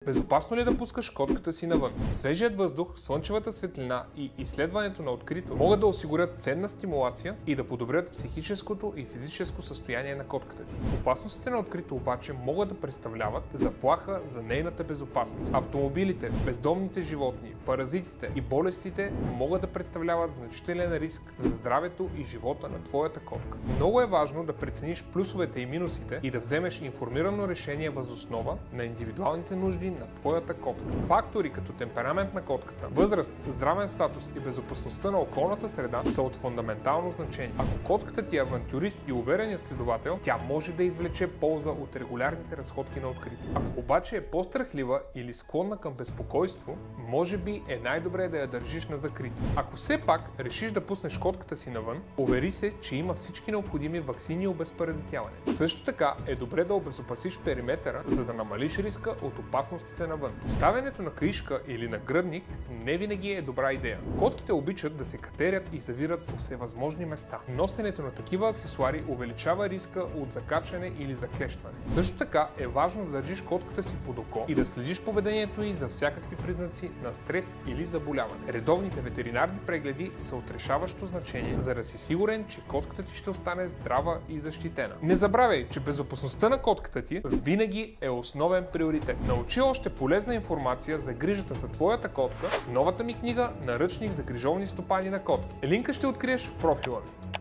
Безопасно ли е да пускаш котката си навън? Свежият въздух, слънчевата светлина и изследването на открито могат да осигурят ценна стимулация и да подобрят психическото и физическо състояние на котката ти. Опасностите на открито обаче могат да представляват заплаха за нейната безопасност. Автомобилите, бездомните животни, паразитите и болестите могат да представляват значителен риск за здравето и живота на твоята котка. Много е важно да прецениш плюсовете и минусите и да вземеш информирано решение въз основа на индивидуалните нужди на твоята котка. Фактори като темперамент на котката, възраст, здравен статус и безопасността на околната среда са от фундаментално значение. Ако котката ти е авантюрист и уверен следовател, тя може да извлече полза от регулярните разходки на открито. Ако обаче е по-страхлива или склонна към безпокойство, може би е най-добре да я държиш на закрито. Ако все пак решиш да пуснеш котката си навън, увери се, че има всички необходими ваксини и обезпаразитяване. Също така е добре да обезопасиш периметъра, за да намалиш риска от опасностите навън. Поставянето на каишка или на гръдник не винаги е добра идея. Котките обичат да се катерят и завират по всевъзможни места. Носенето на такива аксесуари увеличава риска от закачане или заклещване. Също така е важно да държиш котката си под око и да следиш поведението й за всякакви признаци на стрес или заболяване. Редовните ветеринарни прегледи са от решаващо значение, за да си сигурен, че котката ти ще остане здрава и защитена. Не забравяй, че безопасността на котката ти винаги е основен приоритет. Научи още полезна информация за грижата за твоята котка в новата ми книга "Наръчник за грижовни стопани на котки". Линка ще откриеш в профила ми.